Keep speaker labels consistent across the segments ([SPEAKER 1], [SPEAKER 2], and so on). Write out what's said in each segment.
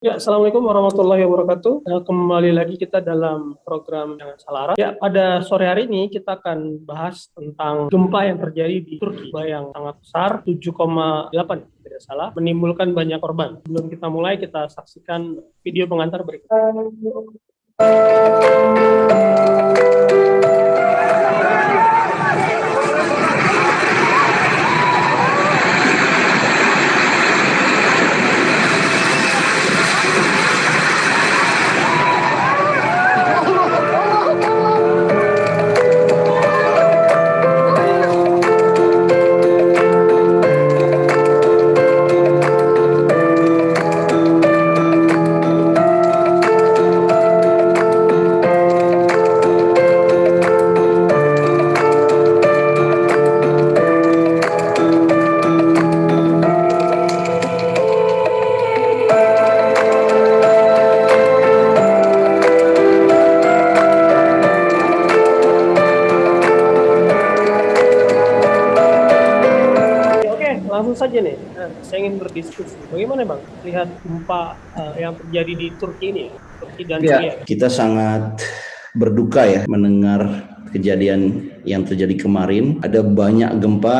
[SPEAKER 1] Ya, Assalamualaikum warahmatullahi wabarakatuh. Kembali lagi kita dalam program Jangan Salah Arah. Ya, pada sore hari ini kita akan bahas tentang gempa yang terjadi di Turki. Gempa yang sangat besar, 7,8 tidak salah, menimbulkan banyak korban. Sebelum kita mulai, kita saksikan video pengantar berikut. Oke, langsung saja nih. Saya ingin berdiskusi. Bagaimana Bang lihat gempa yang terjadi di Turki ini, Turki dan Syria?
[SPEAKER 2] Kita sangat berduka ya mendengar kejadian yang terjadi kemarin. Ada banyak gempa,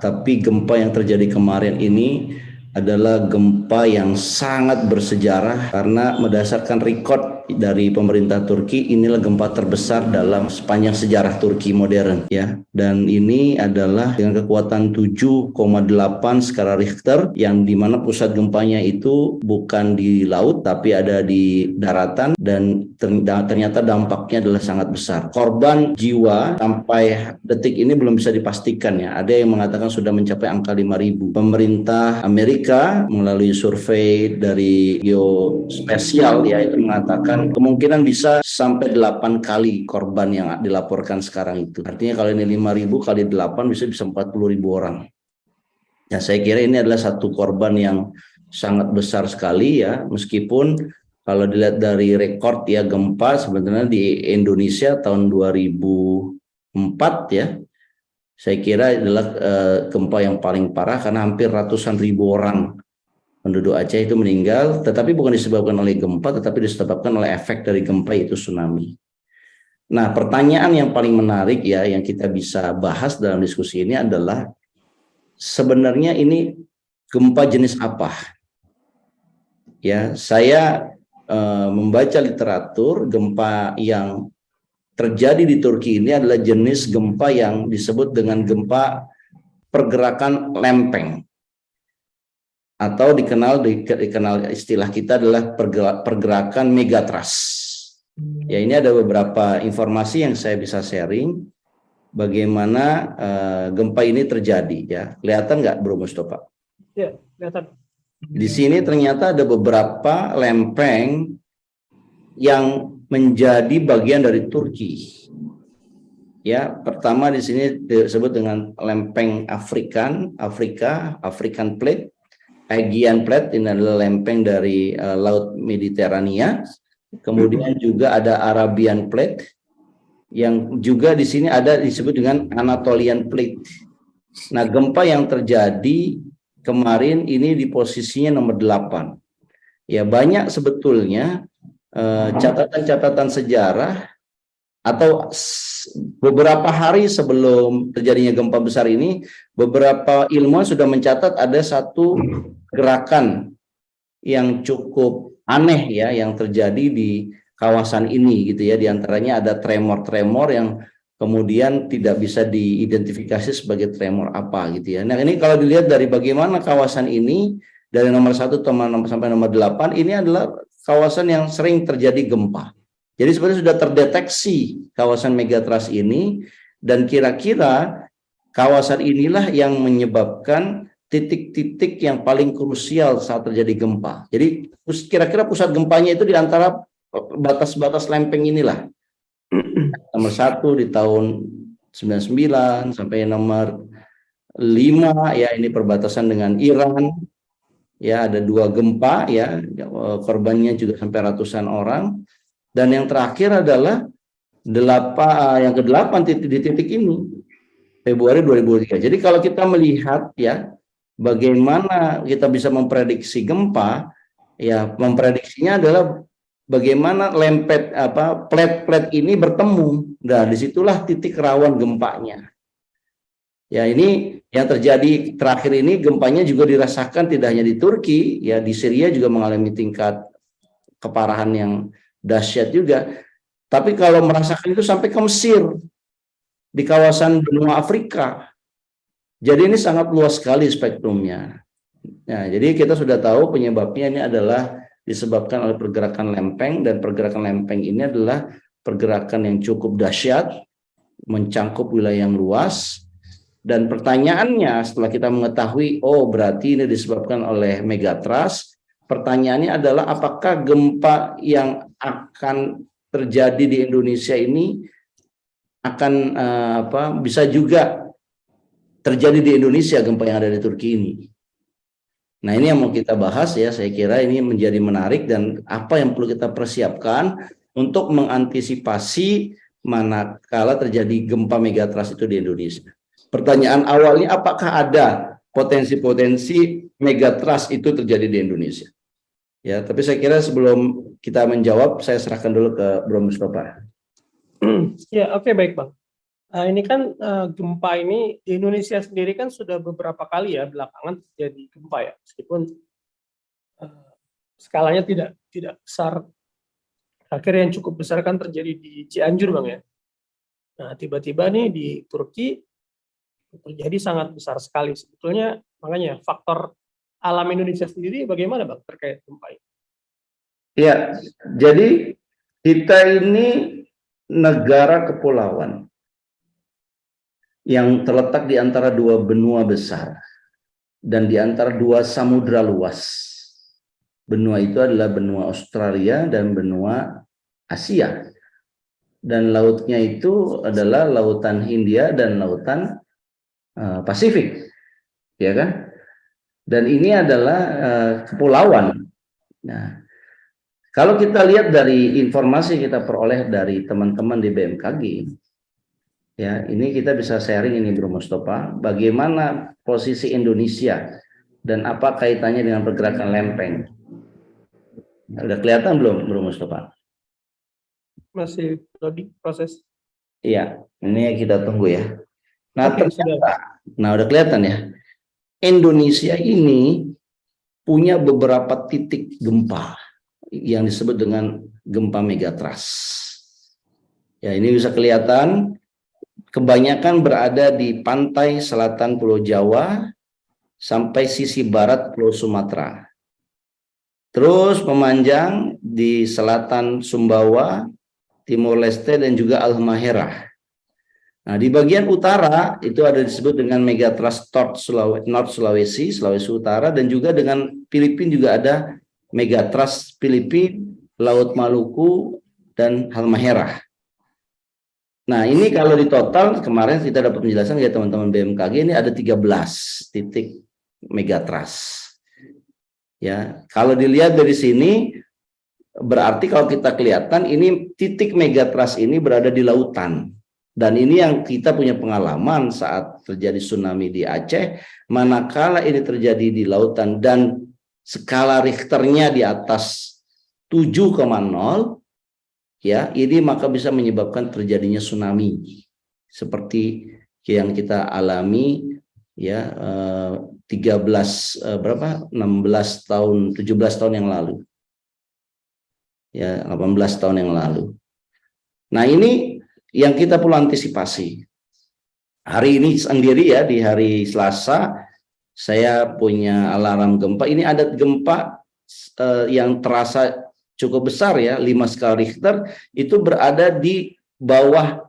[SPEAKER 2] tapi gempa yang terjadi kemarin ini adalah gempa yang sangat bersejarah karena berdasarkan rekod dari pemerintah Turki, inilah gempa terbesar dalam sepanjang sejarah Turki modern ya. Dan ini adalah dengan kekuatan 7,8 skala Richter, yang dimana pusat gempanya itu bukan di laut tapi ada di daratan, dan ternyata dampaknya adalah sangat besar. Korban jiwa sampai detik ini belum bisa dipastikan ya. Ada yang mengatakan sudah mencapai angka 5.000. Pemerintah Amerika melalui survei dari geospasial ya itu mengatakan kemungkinan bisa sampai 8 kali korban yang dilaporkan sekarang itu. Artinya kalau ini 5.000 kali 8 bisa 40.000 orang. Ya, saya kira ini adalah satu korban yang sangat besar sekali ya, meskipun kalau dilihat dari rekor ya gempa sebenarnya di Indonesia tahun 2004 ya, saya kira adalah gempa yang paling parah karena hampir ratusan ribu orang penduduk Aceh itu meninggal, tetapi bukan disebabkan oleh gempa, tetapi disebabkan oleh efek dari gempa, yaitu tsunami. Nah, pertanyaan yang paling menarik ya yang kita bisa bahas dalam diskusi ini adalah sebenarnya ini gempa jenis apa? Ya, saya membaca literatur, gempa yang terjadi di Turki ini adalah jenis gempa yang disebut dengan gempa pergerakan lempeng, atau dikenal istilah kita adalah pergerakan megatrust. Ya, ini ada beberapa informasi yang saya bisa sharing bagaimana gempa ini terjadi ya. Kelihatan nggak Bro Mustafa?
[SPEAKER 1] Ya, kelihatan.
[SPEAKER 2] Di sini ternyata ada beberapa lempeng yang menjadi bagian dari Turki. Ya, pertama di sini disebut dengan lempeng African Plate. Aegean Plate, ini adalah lempeng dari Laut Mediterania. Kemudian juga ada Arabian Plate, yang juga di sini ada disebut dengan Anatolian Plate. Nah, gempa yang terjadi kemarin ini di posisinya nomor 8. Ya, banyak sebetulnya catatan-catatan sejarah atau beberapa hari sebelum terjadinya gempa besar ini, beberapa ilmuwan sudah mencatat ada satu gerakan yang cukup aneh ya yang terjadi di kawasan ini gitu ya. Di antaranya ada tremor-tremor yang kemudian tidak bisa diidentifikasi sebagai tremor apa gitu ya. Nah, ini kalau dilihat dari bagaimana kawasan ini dari nomor 1 sampai nomor 8, ini adalah kawasan yang sering terjadi gempa. Jadi sebenarnya sudah terdeteksi kawasan megatrust ini, dan kira-kira kawasan inilah yang menyebabkan titik-titik yang paling krusial saat terjadi gempa. Jadi kira-kira pusat gempanya itu di antara batas-batas lempeng inilah. Nomor 1 di tahun 99 sampai nomor 5 ya, ini perbatasan dengan Iran. Ya, ada 2 gempa ya, korbannya juga sampai ratusan orang. Dan yang terakhir adalah yang ke-8 di titik ini, Februari 2003. Jadi kalau kita melihat ya, bagaimana kita bisa memprediksi gempa, Ya, memprediksinya adalah bagaimana plat-plat ini bertemu. Nah, disitulah titik rawan gempanya. Ya, ini yang terjadi terakhir ini gempanya juga dirasakan tidak hanya di Turki, ya di Syria juga mengalami tingkat keparahan yang dahsyat juga. Tapi kalau merasakan itu sampai ke Mesir, di kawasan benua Afrika. Jadi ini sangat luas sekali spektrumnya. Nah, jadi kita sudah tahu penyebabnya ini adalah disebabkan oleh pergerakan lempeng, dan pergerakan lempeng ini adalah pergerakan yang cukup dahsyat, mencangkup wilayah yang luas. Dan pertanyaannya setelah kita mengetahui, oh berarti ini disebabkan oleh megatrust, pertanyaannya adalah apakah gempa yang akan terjadi di Indonesia ini akan bisa juga terjadi di Indonesia, gempa yang ada di Turki ini. Nah, ini yang mau kita bahas ya, saya kira ini menjadi menarik dan apa yang perlu kita persiapkan untuk mengantisipasi manakala terjadi gempa megatrust itu di Indonesia. Pertanyaan awalnya, apakah ada potensi-potensi megatrust itu terjadi di Indonesia? Ya, tapi saya kira sebelum kita menjawab, saya serahkan dulu ke Bro Mustafa.
[SPEAKER 1] Ya, oke, baik Bang. Ini kan gempa ini di Indonesia sendiri kan sudah beberapa kali ya belakangan terjadi gempa ya, meskipun skalanya tidak besar. Akhirnya yang cukup besar kan terjadi di Cianjur Bang ya. Nah, tiba-tiba nih di Turki terjadi sangat besar sekali sebetulnya. Makanya faktor alam Indonesia sendiri bagaimana Bang terkait gempa ini?
[SPEAKER 2] Ya, jadi kita ini negara kepulauan yang terletak di antara dua benua besar dan di antara dua samudra luas. Benua itu adalah benua Australia dan benua Asia. Dan lautnya itu adalah lautan Hindia dan lautan Pasifik, ya kan? Dan ini adalah kepulauan. Nah, kalau kita lihat dari informasi kita peroleh dari teman-teman di BMKG, ya ini kita bisa sharing ini Bro Mustafa, bagaimana posisi Indonesia dan apa kaitannya dengan pergerakan lempeng. Udah kelihatan belum Bro Mustafa?
[SPEAKER 1] Masih loading proses.
[SPEAKER 2] Iya, ini kita tunggu ya. Nah,
[SPEAKER 1] Sudah.
[SPEAKER 2] Nah udah kelihatan ya. Indonesia ini punya beberapa titik gempa yang disebut dengan gempa megatrust. Ya, ini bisa kelihatan kebanyakan berada di pantai selatan Pulau Jawa sampai sisi barat Pulau Sumatera. Terus memanjang di selatan Sumbawa, Timur Leste, dan juga Halmahera. Nah, di bagian utara itu ada disebut dengan megatrust North Sulawesi, Sulawesi Utara, dan juga dengan Filipina juga ada megatrust Filipina, Laut Maluku, dan Halmahera. Nah, ini kalau di total kemarin kita dapat penjelasan ya teman-teman BMKG, ini ada 13 titik megatrust. Ya, kalau dilihat dari sini berarti kalau kita kelihatan ini titik megatrust ini berada di lautan. Dan ini yang kita punya pengalaman saat terjadi tsunami di Aceh, manakala ini terjadi di lautan dan skala Richternya di atas 7,0, ya, ini maka bisa menyebabkan terjadinya tsunami seperti yang kita alami ya 16 tahun 17 tahun yang lalu. Ya, 18 tahun yang lalu. Nah, ini yang kita perlu antisipasi. Hari ini sendiri ya, di hari Selasa saya punya alarm gempa. Ini ada gempa yang terasa cukup besar ya, 5 skala Richter, itu berada di bawah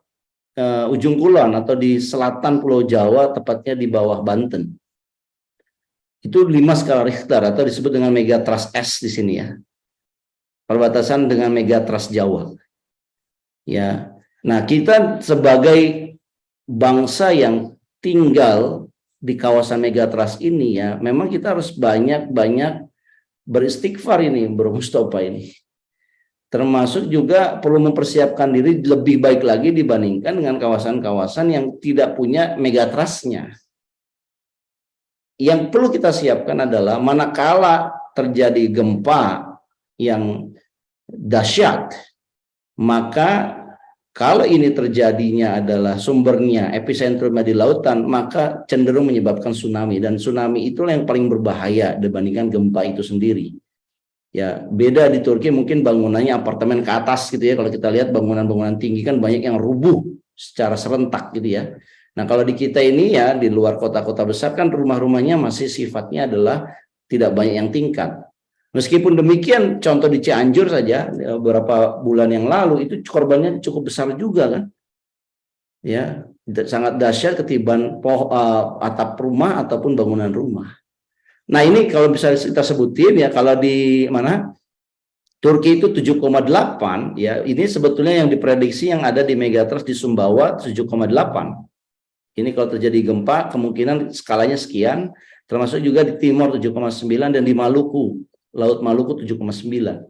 [SPEAKER 2] ujung kulon atau di selatan Pulau Jawa, tepatnya di bawah Banten. Itu 5 skala Richter atau disebut dengan megatrust S di sini ya. Perbatasan dengan megatrust Jawa. Ya. Nah, kita sebagai bangsa yang tinggal di kawasan megatrust ini ya, memang kita harus banyak-banyak beristighfar ini, Bro Mustafa ini. Termasuk juga perlu mempersiapkan diri lebih baik lagi dibandingkan dengan kawasan-kawasan yang tidak punya megatrustnya. Yang perlu kita siapkan adalah manakala terjadi gempa yang dahsyat, maka kalau ini terjadinya adalah sumbernya episentrumnya di lautan, maka cenderung menyebabkan tsunami, dan tsunami itulah yang paling berbahaya dibandingkan gempa itu sendiri. Ya, beda di Turki mungkin bangunannya apartemen ke atas gitu ya. Kalau kita lihat bangunan-bangunan tinggi kan banyak yang rubuh secara serentak gitu ya. Nah, kalau di kita ini ya di luar kota-kota besar kan rumah-rumahnya masih sifatnya adalah tidak banyak yang tingkat. Meskipun demikian, contoh di Cianjur saja beberapa bulan yang lalu itu korbannya cukup besar juga kan. Ya, sangat dahsyat ketiban atap rumah ataupun bangunan rumah. Nah, ini kalau bisa kita sebutin ya, kalau di mana Turki itu 7,8 ya, ini sebetulnya yang diprediksi yang ada di megatrust di Sumbawa 7,8. Ini kalau terjadi gempa kemungkinan skalanya sekian, termasuk juga di Timor 7,9 dan di Maluku, Laut Maluku 7,9.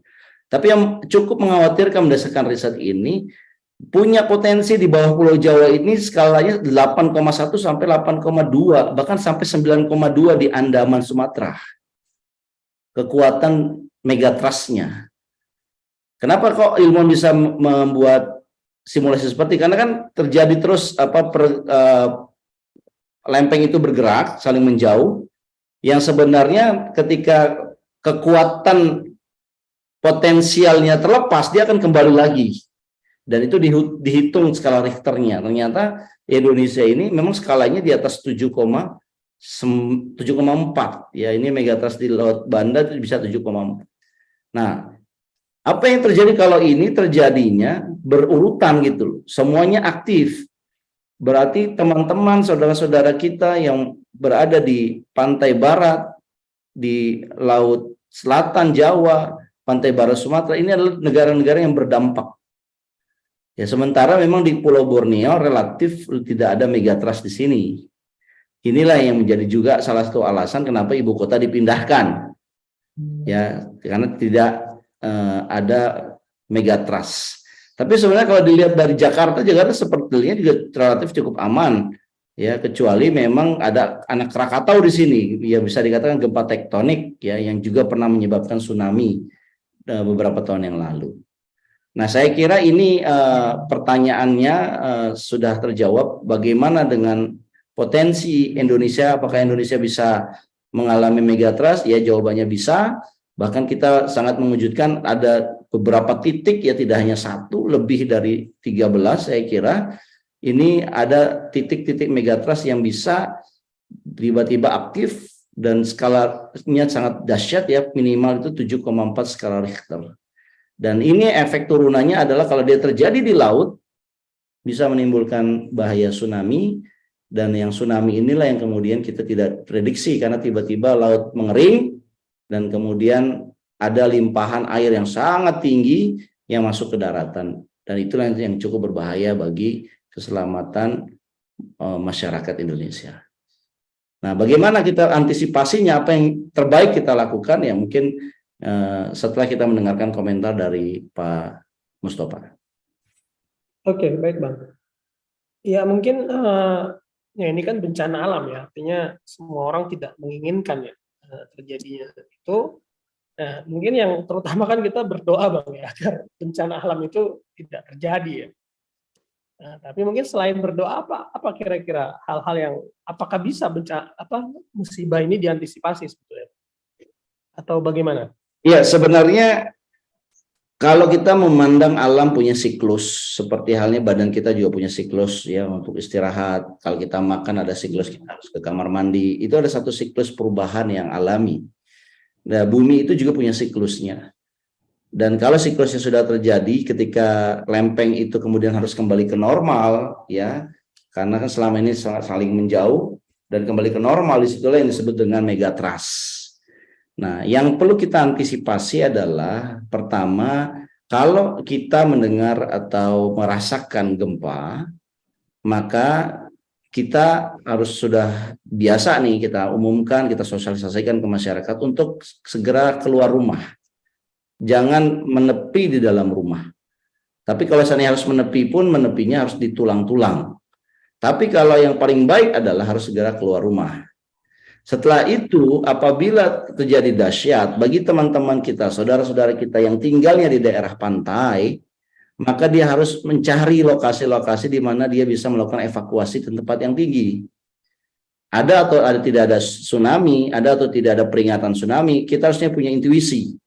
[SPEAKER 2] Tapi yang cukup mengkhawatirkan berdasarkan riset ini, punya potensi di bawah Pulau Jawa ini skalanya 8,1 sampai 8,2, bahkan sampai 9,2 di Andaman Sumatera. Kekuatan megatrustnya. Kenapa kok ilmuwan bisa membuat simulasi seperti? Karena kan terjadi terus lempeng itu bergerak, saling menjauh, yang sebenarnya ketika kekuatan potensialnya terlepas, dia akan kembali lagi. Dan itu dihitung skala Richternya. Ternyata Indonesia ini memang skalanya di atas 7,4. Ya, ini megatrust di Laut Banda itu bisa 7,4. Nah, apa yang terjadi kalau ini terjadinya berurutan gitu loh. Semuanya aktif. Berarti teman-teman, saudara-saudara kita yang berada di pantai barat, di Laut Selatan Jawa, pantai barat Sumatera, ini adalah negara-negara yang berdampak. Ya, sementara memang di Pulau Borneo relatif tidak ada megatrust di sini. Inilah yang menjadi juga salah satu alasan kenapa ibu kota dipindahkan. Ya, karena tidak ada megatrust. Tapi sebenarnya kalau dilihat dari Jakarta sepertinya juga relatif cukup aman. Ya, kecuali memang ada anak Krakatau di sini, ya bisa dikatakan gempa tektonik ya, yang juga pernah menyebabkan tsunami beberapa tahun yang lalu. Nah, saya kira ini pertanyaannya sudah terjawab. Bagaimana dengan potensi Indonesia? Apakah Indonesia bisa mengalami megatrust? Ya, jawabannya bisa. Bahkan kita sangat mengejutkan, ada beberapa titik ya, tidak hanya satu, lebih dari 13 saya kira. Ini ada titik-titik megatrust yang bisa tiba-tiba aktif dan skalanya sangat dahsyat ya, minimal itu 7,4 skala Richter. Dan ini efek turunannya adalah kalau dia terjadi di laut bisa menimbulkan bahaya tsunami, dan yang tsunami inilah yang kemudian kita tidak prediksi karena tiba-tiba laut mengering dan kemudian ada limpahan air yang sangat tinggi yang masuk ke daratan, dan itulah yang cukup berbahaya bagi keselamatan masyarakat Indonesia. Nah, bagaimana kita antisipasinya? Apa yang terbaik kita lakukan ya, mungkin setelah kita mendengarkan komentar dari Pak Mustafa.
[SPEAKER 1] Oke, baik Bang. Ya mungkin ya ini kan bencana alam ya, artinya semua orang tidak menginginkan ya terjadinya itu. Nah, mungkin yang terutama kan kita berdoa Bang ya, agar bencana alam itu tidak terjadi ya. Nah, tapi mungkin selain berdoa, apa kira-kira hal-hal yang apakah bisa musibah ini diantisipasi sebetulnya, atau bagaimana?
[SPEAKER 2] Ya, sebenarnya kalau kita memandang alam punya siklus, seperti halnya badan kita juga punya siklus ya, untuk istirahat. Kalau kita makan ada siklus, kita harus ke kamar mandi. Itu ada satu siklus perubahan yang alami. Nah, bumi itu juga punya siklusnya. Dan kalau siklusnya sudah terjadi, ketika lempeng itu kemudian harus kembali ke normal ya, karena kan selama ini saling menjauh, dan kembali ke normal, disitulah yang disebut dengan megatrust. Nah, yang perlu kita antisipasi adalah pertama, kalau kita mendengar atau merasakan gempa, maka kita harus sudah biasa nih, kita umumkan, kita sosialisasikan ke masyarakat untuk segera keluar rumah. Jangan menepi di dalam rumah. Tapi kalau misalnya harus menepi pun, menepinya harus ditulang-tulang. Tapi kalau yang paling baik adalah harus segera keluar rumah. Setelah itu, apabila terjadi dahsyat, bagi teman-teman kita, saudara-saudara kita yang tinggalnya di daerah pantai, maka dia harus mencari lokasi-lokasi di mana dia bisa melakukan evakuasi ke tempat yang tinggi. Ada atau ada tidak ada tsunami, ada atau tidak ada peringatan tsunami, kita harusnya punya intuisi.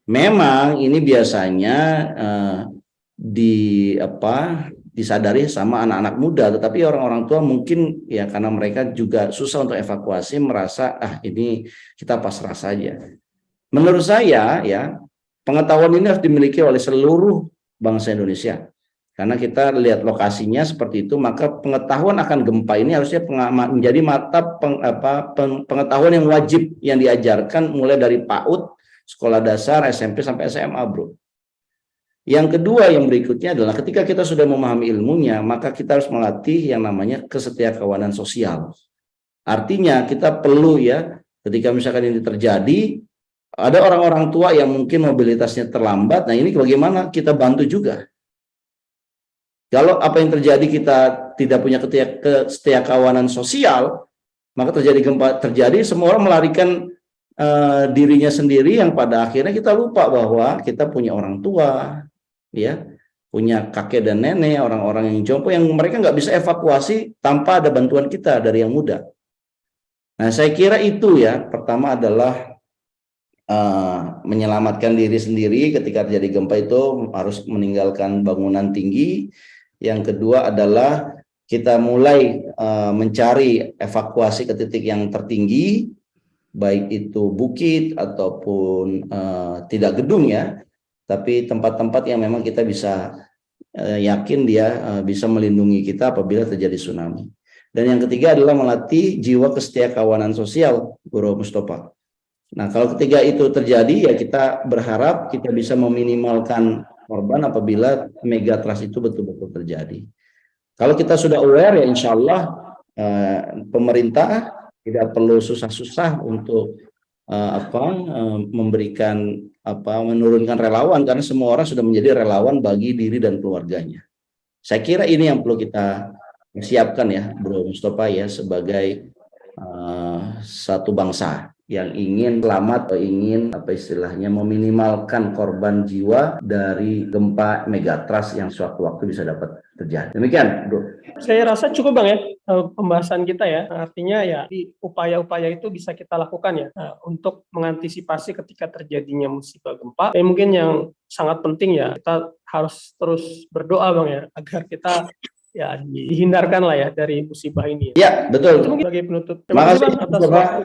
[SPEAKER 2] Memang ini biasanya disadari sama anak-anak muda, tetapi orang-orang tua mungkin ya karena mereka juga susah untuk evakuasi, merasa ini kita pasrah saja. Menurut saya ya, pengetahuan ini harus dimiliki oleh seluruh bangsa Indonesia. Karena kita lihat lokasinya seperti itu, maka pengetahuan akan gempa ini harusnya menjadi pengetahuan yang wajib yang diajarkan mulai dari PAUD, sekolah dasar, SMP sampai SMA, bro. Yang kedua yang berikutnya adalah ketika kita sudah memahami ilmunya, maka kita harus melatih yang namanya kesetiakawanan sosial. Artinya kita perlu ya, ketika misalkan ini terjadi, ada orang-orang tua yang mungkin mobilitasnya terlambat, nah ini bagaimana kita bantu juga. Kalau apa yang terjadi kita tidak punya kesetiakawanan sosial, maka gempa terjadi, semua orang melarikan dirinya sendiri, yang pada akhirnya kita lupa bahwa kita punya orang tua, ya, punya kakek dan nenek, orang-orang yang jompo yang mereka nggak bisa evakuasi tanpa ada bantuan kita dari yang muda. Nah, saya kira itu ya, pertama adalah menyelamatkan diri sendiri ketika terjadi gempa itu harus meninggalkan bangunan tinggi. Yang kedua adalah kita mulai mencari evakuasi ke titik yang tertinggi, baik itu bukit ataupun tidak gedung ya, tapi tempat-tempat yang memang kita bisa yakin dia bisa melindungi kita apabila terjadi tsunami. Dan yang ketiga adalah melatih jiwa kesetiakawanan sosial, Bro Mustafa. Nah, kalau ketiga itu terjadi, ya kita berharap kita bisa meminimalkan korban apabila megatrust itu betul-betul terjadi. Kalau kita sudah aware, ya insya Allah pemerintah tidak perlu susah-susah untuk memberikan menurunkan relawan, karena semua orang sudah menjadi relawan bagi diri dan keluarganya. Saya kira ini yang perlu kita siapkan ya, Bro Mustafa ya, sebagai satu bangsa yang ingin selamat atau ingin istilahnya meminimalkan korban jiwa dari gempa megatrust yang sewaktu-waktu bisa dapat terjadi. Demikian, Bro.
[SPEAKER 1] Saya rasa cukup Bang ya pembahasan kita ya. Artinya ya upaya-upaya itu bisa kita lakukan ya untuk mengantisipasi ketika terjadinya musibah gempa. Mungkin yang sangat penting ya, kita harus terus berdoa Bang ya, agar kita ya dihindarkan lah ya dari musibah ini.
[SPEAKER 2] Ya, betul.
[SPEAKER 1] Itu mungkin sebagai penutup.
[SPEAKER 2] Terima kasih Bang atas waktu.